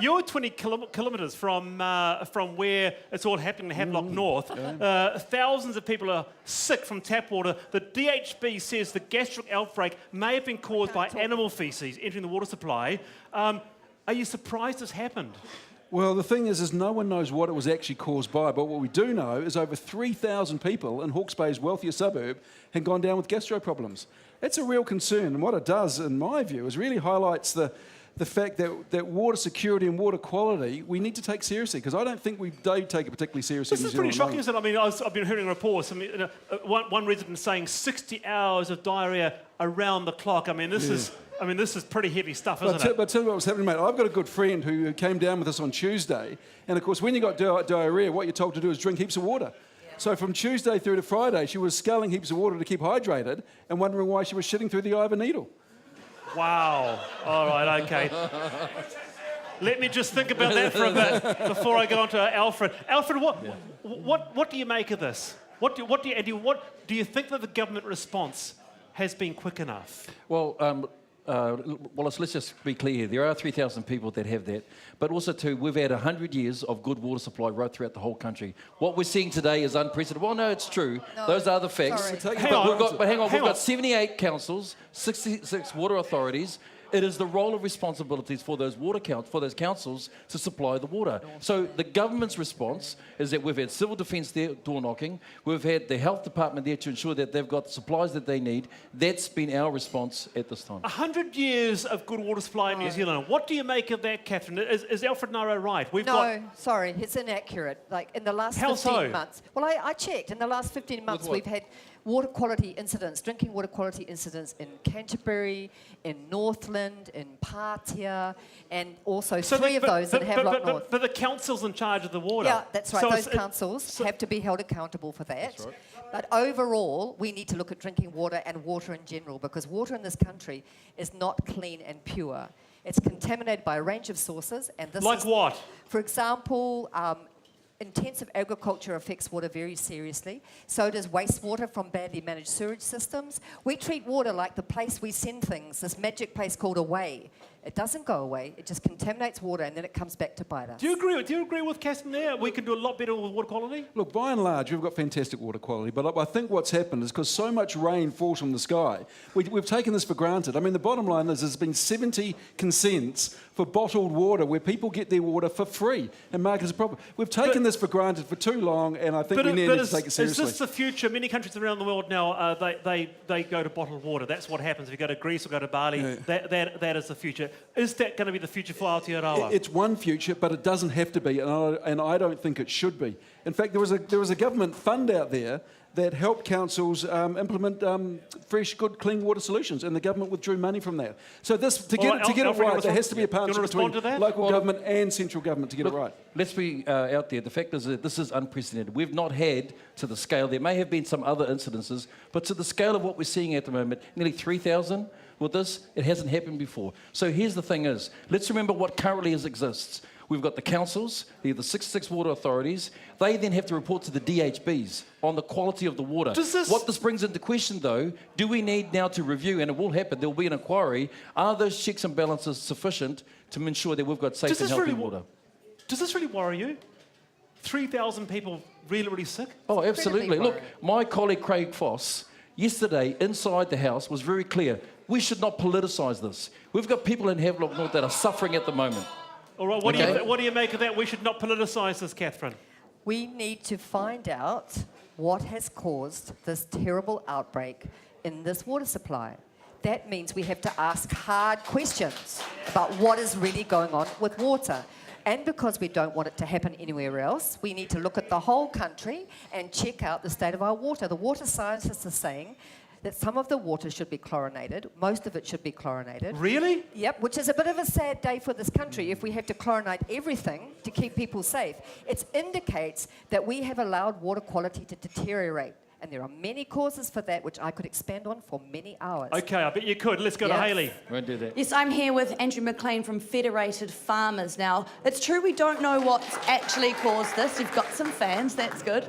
You're 20 kilometres from where it's all happening in Havelock North. Thousands of people are sick from tap water. The DHB says the gastric outbreak may have been caused by animal faeces entering the water supply. Are you surprised this happened? Well, the thing is no one knows what it was actually caused by, but what we do know is over 3,000 people in Hawke's Bay's wealthier suburb had gone down with gastro problems. It's a real concern, and what it does, in my view, is really highlights the fact that water security and water quality we need to take seriously, because I don't think we take it particularly seriously. This is pretty shocking, isn't it? I mean, I've been hearing reports. I mean, one resident saying 60 hours of diarrhoea around the clock. I mean, this is pretty heavy stuff, isn't it? But tell you what was happening, mate. I've got a good friend who came down with us on Tuesday, and of course, when you got diarrhoea, what you're told to do is drink heaps of water. So from Tuesday through to Friday, she was sculling heaps of water to keep hydrated and wondering why she was shitting through the eye of a needle. Wow. All right, okay. Let me just think about that for a bit before I go on to Alfred. Alfred, what do you make of this? What do you think that the government response has been quick enough? Well, let's just be clear here. There are 3,000 people that have that. But also, too, we've had 100 years of good water supply right throughout the whole country. What we're seeing today is unprecedented. Well, no, it's true. No, those are the facts. Hang on. We've got 78 councils, 66 water authorities. It is the role of responsibilities for those councils to supply the water. So the government's response is that we've had civil defence there door knocking. We've had the health department there to ensure that they've got the supplies that they need. That's been our response at this time. 100 years of good water supply in New Zealand. What do you make of that, Catherine? Is Alfred Naro right? Sorry, it's inaccurate. Like in the last 15 months. Well, I checked. In the last 15 months, we've had water quality incidents, drinking water quality incidents in Canterbury, in Northland, in Patia, and also three of those in Havelock North. But the council's in charge of the water. Yeah, that's right. Those councils have to be held accountable for that. That's right. But overall, we need to look at drinking water and water in general, because water in this country is not clean and pure. It's contaminated by a range of sources. And this like what? For example, intensive agriculture affects water very seriously. So does wastewater from badly managed sewage systems. We treat water like the place we send things, this magic place called away. It doesn't go away. It just contaminates water, and then it comes back to bite us. Do you agree with Caston there? We can do a lot better with water quality? Look, by and large, we've got fantastic water quality, but I think what's happened is because so much rain falls from the sky, we've taken this for granted. I mean, the bottom line is there's been 70 consents for bottled water where people get their water for free and market as a problem. We've taken this for granted for too long, and I think we need to take it seriously. Is this the future? Many countries around the world now, they go to bottled water. That's what happens. If you go to Greece or go to Bali, that is the future. Is that going to be the future for Aotearoa? It's one future, but it doesn't have to be, and I don't think it should be. In fact, there was a government fund out there that helped councils implement fresh, good, clean water solutions, and the government withdrew money from that. So to get it right, there has to be a partnership between local government and central government to get it right. Let's be out there. The fact is that this is unprecedented. We've not had to the scale. There may have been some other incidences, but to the scale of what we're seeing at the moment, nearly 3,000 with this, it hasn't happened before. So here's the thing is, let's remember what currently exists. We've got the councils, the 66 water authorities. They then have to report to the DHBs on the quality of the water. What this brings into question, though, do we need now to review, and it will happen, there will be an inquiry, are those checks and balances sufficient to ensure that we've got safe and healthy water? Does this really worry you? 3,000 people really sick? Oh, absolutely. Look, my colleague Craig Foss, yesterday inside the House was very clear. We should not politicise this. We've got people in Havelock North that are suffering at the moment. All right, what do you make of that? We should not politicise this, Catherine. We need to find out what has caused this terrible outbreak in this water supply. That means we have to ask hard questions about what is really going on with water. And because we don't want it to happen anywhere else, we need to look at the whole country and check out the state of our water. The water scientists are saying that some of the water should be chlorinated. Most of it should be chlorinated. Really? Yep, which is a bit of a sad day for this country if we have to chlorinate everything to keep people safe. It indicates that we have allowed water quality to deteriorate. And there are many causes for that, which I could expand on for many hours. Okay, I bet you could. Let's go to Hayley. Won't do that. Yes, I'm here with Andrew McLean from Federated Farmers. Now, it's true we don't know what's actually caused this. You've got some fans, that's good.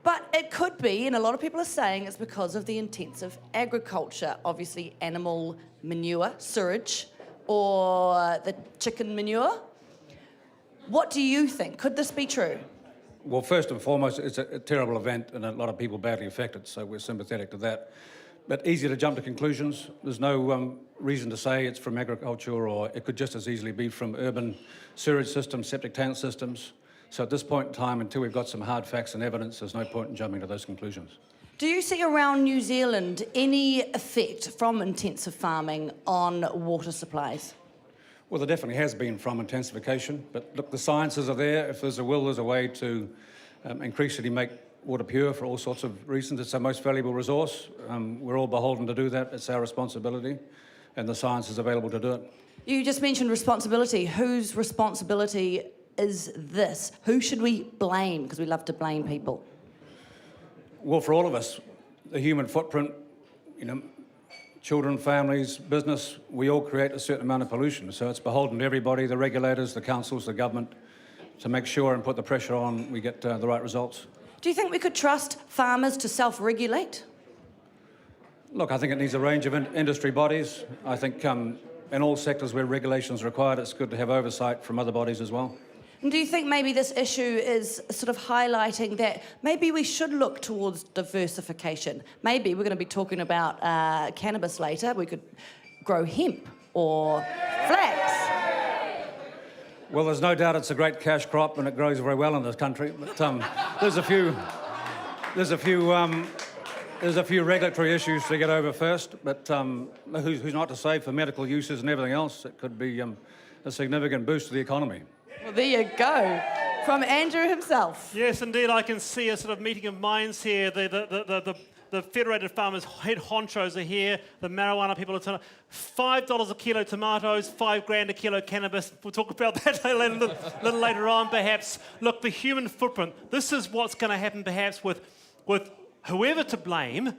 But it could be, and a lot of people are saying it's because of the intensive agriculture. Obviously, animal manure, sewage, or the chicken manure. What do you think? Could this be true? Well, first and foremost, it's a terrible event and a lot of people badly affected, so we're sympathetic to that. But easy to jump to conclusions. There's no reason to say it's from agriculture, or it could just as easily be from urban sewage systems, septic tank systems. So at this point in time, until we've got some hard facts and evidence, there's no point in jumping to those conclusions. Do you see around New Zealand any effect from intensive farming on water supplies? Well, there definitely has been from intensification, but look, the sciences are there. If there's a will, there's a way to increasingly make water pure for all sorts of reasons. It's our most valuable resource. We're all beholden to do that. It's our responsibility, and the science is available to do it. You just mentioned responsibility. Whose responsibility is this? Who should we blame? Because we love to blame people. Well, for all of us, the human footprint, children, families, business, we all create a certain amount of pollution. So it's beholden to everybody, the regulators, the councils, the government, to make sure and put the pressure on we get the right results. Do you think we could trust farmers to self-regulate? Look, I think it needs a range of industry bodies. I think in all sectors where regulation is required, it's good to have oversight from other bodies as well. And do you think maybe this issue is sort of highlighting that maybe we should look towards diversification? Maybe we're going to be talking about cannabis later. We could grow hemp or flax. Well, there's no doubt it's a great cash crop and it grows very well in this country. But there's a few regulatory issues to get over first. But who's not to say for medical uses and everything else, it could be a significant boost to the economy. Well, there you go. From Andrew himself. Yes, indeed, I can see a sort of meeting of minds here. The Federated Farmers head honchos are here. The marijuana people are telling $5 a kilo tomatoes, $5,000 a kilo cannabis. We'll talk about that a little later on, perhaps. Look, the human footprint. This is what's going to happen, perhaps, with whoever to blame.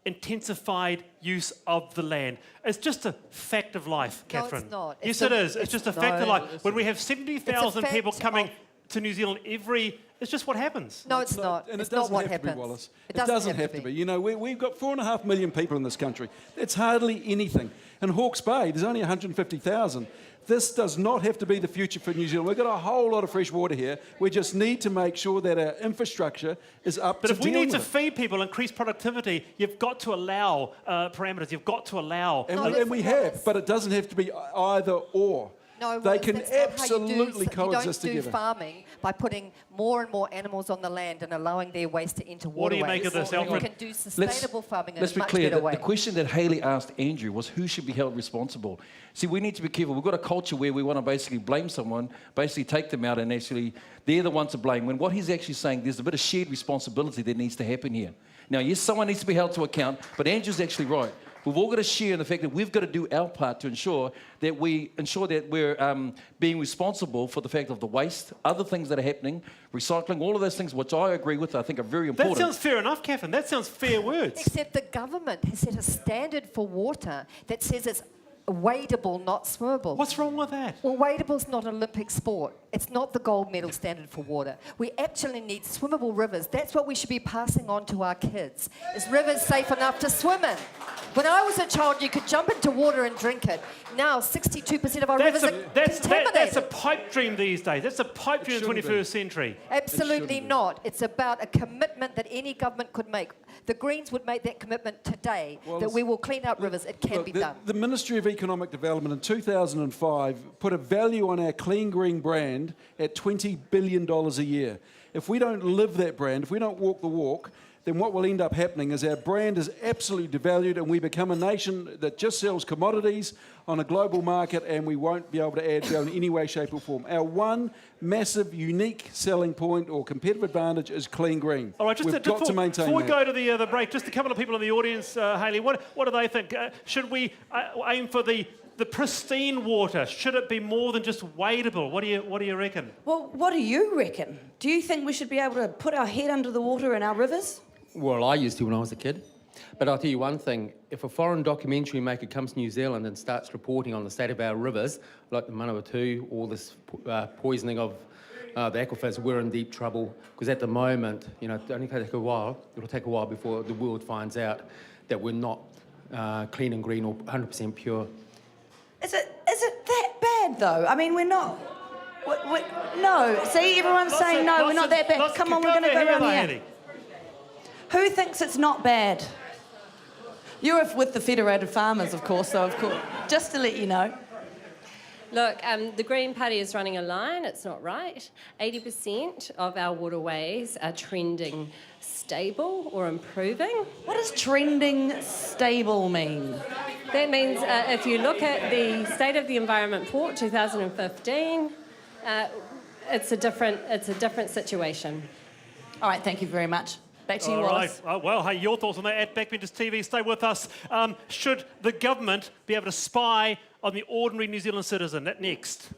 Intensified use of the land. It's just a fact of life, Catherine. No, it's not. Yes, it is. It's just a fact of life. When we have 70,000 people coming to New Zealand it's just what happens. No, it's not. And it's it doesn't not what have to be, happens. Wallace. It doesn't have to be. We've got 4.5 million people in this country. It's hardly anything. In Hawke's Bay, there's only 150,000. This does not have to be the future for New Zealand. We've got a whole lot of fresh water here. We just need to make sure that our infrastructure is up to But if we need to it. feed people, increase productivity, you've got to allow parameters. You've got to allow... And we have, but it doesn't have to be either or. No, they can that's not how you absolutely coexist You don't do together. farming by putting more and more animals on the land and allowing their waste to enter waterways. What do you make of this, Alfred? You can do sustainable farming in Let's a be much clear. better The way. question that Hayley asked Andrew was who should be held responsible. See, we need to be careful. We've got a culture where we want to basically blame someone, basically take them out, and actually they're the ones to blame. When what he's actually saying, there's a bit of shared responsibility that needs to happen here. Now, yes, someone needs to be held to account, but Andrew's actually right. We've all got to share in the fact that we've got to do our part to ensure that we're being responsible for the fact of the waste, other things that are happening, recycling, all of those things, which I agree with, I think are very important. That sounds fair enough, Catherine. That sounds fair words. Except the government has set a standard for water that says it's wadeable, not swimmable. What's wrong with that? Well, wadeable's not an Olympic sport. It's not the gold medal standard for water. We actually need swimmable rivers. That's what we should be passing on to our kids. Is rivers safe enough to swim in? When I was a child, you could jump into water and drink it. Now, 62% of our rivers are contaminated. That's a pipe dream these days. That's a pipe dream in the 21st century. Absolutely not. It's about a commitment that any government could make. The Greens would make that commitment today, that we will clean up rivers. It can be done. The Ministry of Economic Development in 2005 put a value on our clean green brand at $20 billion a year. If we don't live that brand, if we don't walk the walk, then what will end up happening is our brand is absolutely devalued and we become a nation that just sells commodities on a global market and we won't be able to add value in any way, shape or form. Our one massive, unique selling point or competitive advantage is clean green. All right, We've got to maintain before we that. go to the break, just a couple of people in the audience, Hayley, what do they think? Should we aim for the pristine water? Should it be more than just wadeable? What do you reckon? Well, what do you reckon? Do you think we should be able to put our head under the water in our rivers? Well, I used to when I was a kid. But I'll tell you one thing, if a foreign documentary maker comes to New Zealand and starts reporting on the state of our rivers, like the Manawatu, all this poisoning of the aquifers, we're in deep trouble. Because at the moment, it only take a while, it'll take a while before the world finds out that we're not clean and green or 100% pure. Is it that bad, though? I mean, we're not... No. See, everyone's saying no, we're not that bad. Come on, we're going to go around here. Who thinks it's not bad? You're with the Federated Farmers, of course, so of course, just to let you know. Look, the Green Party is running a line. It's not right. 80% of our waterways are trending stable or improving. What does trending stable mean? That means if you look at the State of the Environment report 2015, it's a different situation. All right, thank you very much. Back to you, All Wallace. right. Well, hey, your thoughts on that at Backbenchers TV. Stay with us. Should the government be able to spy on the ordinary New Zealand citizen? That next.